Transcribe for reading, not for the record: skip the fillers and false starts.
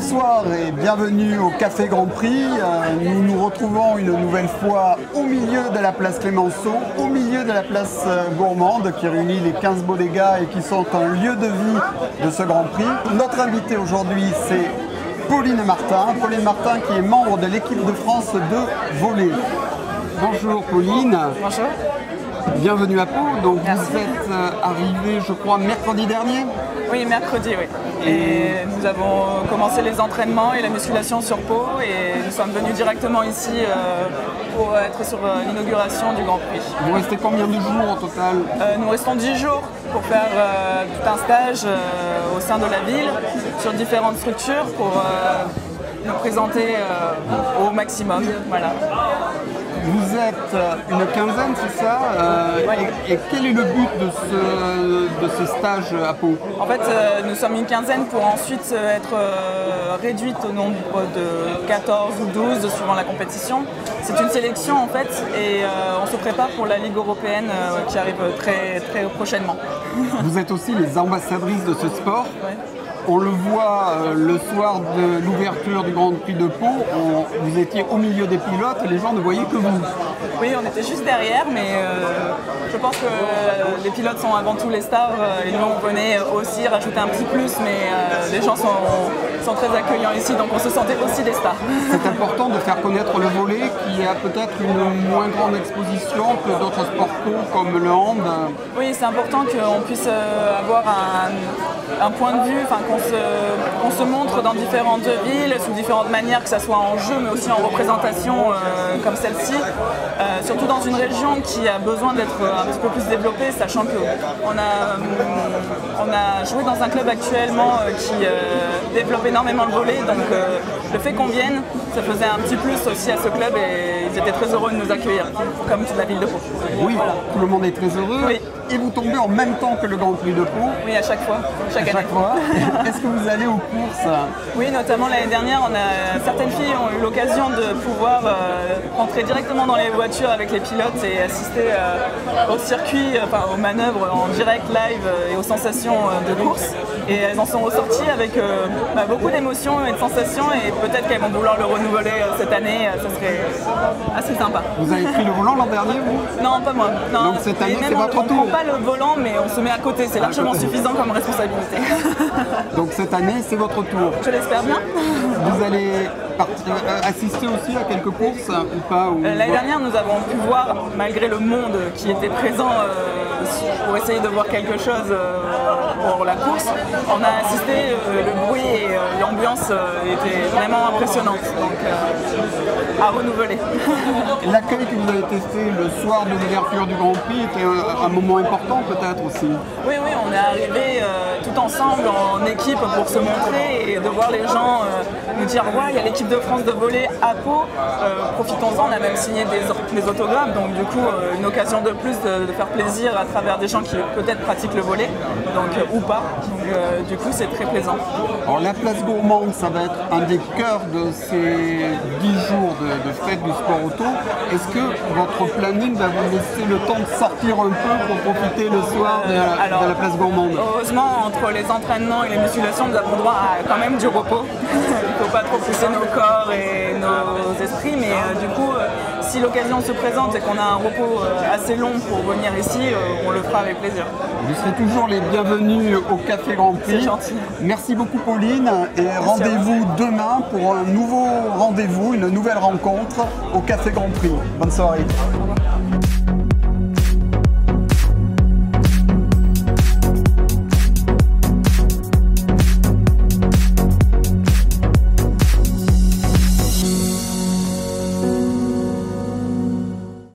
Bonsoir et bienvenue au Café Grand Prix. Nous nous retrouvons une nouvelle fois au milieu de la place Clémenceau, au milieu de la place gourmande qui réunit les 15 bodegas et qui sont un lieu de vie de ce Grand Prix. Notre invité aujourd'hui c'est Pauline Martin. Pauline Martin qui est membre de l'équipe de France de volley. Bonjour Pauline. Bonjour. Bienvenue à Pau. Donc Merci. vous êtes arrivé je crois mercredi dernier. Oui, mercredi, oui. Et nous avons commencé les entraînements et la musculation sur Pau et nous sommes venus directement ici pour être sur l'inauguration du Grand Prix. Vous restez combien de jours au total? Nous restons 10 jours pour faire tout un stage au sein de la ville sur différentes structures pour nous présenter au maximum. Voilà. Vous êtes une quinzaine, c'est ça? Et quel est le but de ce stage à Pau? En fait, nous sommes une quinzaine pour ensuite être réduite au nombre de 14 ou 12 suivant la compétition. C'est une sélection en fait et on se prépare pour la Ligue européenne qui arrive très, très prochainement. Vous êtes aussi les ambassadrices de ce sport. Ouais. On le voit le soir de l'ouverture du Grand Prix de Pau, vous étiez au milieu des pilotes et les gens ne voyaient que vous. Oui, on était juste derrière, mais je pense que les pilotes sont avant tout les stars et nous on venait aussi rajouter un petit plus, mais les gens sont très accueillants ici, donc on se sentait aussi des stars. C'est important de faire connaître le volley qui a peut-être une moins grande exposition que d'autres sports co comme le hand. Oui, c'est important qu'on puisse avoir un point de vue, enfin qu'on se montre dans différentes villes, sous différentes manières, que ce soit en jeu mais aussi en représentation comme celle-ci. Surtout dans une région qui a besoin d'être un petit peu plus développée, sachant qu'on a joué dans un club actuellement qui développe énormément le volley, donc le fait qu'on vienne, ça faisait un petit plus aussi à ce club et ils étaient très heureux de nous accueillir, comme toute la ville de Pau. Oui, Voilà. tout le monde est très heureux. Oui. Et vous tombez en même temps que le Grand Prix de Pau. Oui, à chaque fois, chaque année. Chaque fois. Est-ce que vous allez aux courses? Oui, notamment l'année dernière, certaines filles ont eu l'occasion de pouvoir rentrer directement dans les voitures avec les pilotes et assister au circuit, enfin aux manœuvres en direct, live et aux sensations de course. Et elles en sont ressorties avec beaucoup d'émotions et de sensations et peut-être qu'elles vont vouloir le renouveler cette année, ça serait assez sympa. Vous avez pris le volant l'an dernier, vous? Non, pas moi. Non. Donc cette année, Et même c'est votre on ne prend tour. pas le volant, mais on se met à côté, c'est largement suffisant comme responsabilité. Donc cette année, c'est votre tour. Je l'espère bien. Vous allez assister aussi à quelques courses ou pas? L'année dernière, nous avons pu voir, malgré le monde qui était présent pour essayer de voir quelque chose pour la course, on a assisté, le bruit et l'ambiance étaient vraiment impressionnantes, donc à renouveler. L'accueil que vous avez testé le soir de l'ouverture du Grand Prix était un moment important peut-être aussi? Oui, on est arrivés tout ensemble en équipe pour se montrer et de voir les gens nous dire ouais, il y a l'équipe de France de volley à Pau, profitons-en, on a même signé des autographes, donc du coup une occasion de plus de faire plaisir à travers des gens qui peut-être pratiquent le volley, donc ou pas, donc du coup c'est très plaisant. Alors la place gourmande, ça va être un des cœurs de ces 10 jours de fête du sport auto. Est-ce que votre planning va vous laisser le temps de sortir un peu pour profiter le soir de la place gourmande? Heureusement, entre les entraînements et les musculations, nous avons droit à quand même du repos. Il ne faut pas trop pousser nos corps et nos esprits, mais du coup, si l'occasion se présente et qu'on a un repos assez long pour venir ici, on le fera avec plaisir. Vous serez toujours les bienvenus au Café Grand Prix. C'est gentil. Merci beaucoup Pauline et rendez-vous demain pour un nouveau rendez-vous, une nouvelle rencontre au Café Grand Prix. Bonne soirée. Au revoir.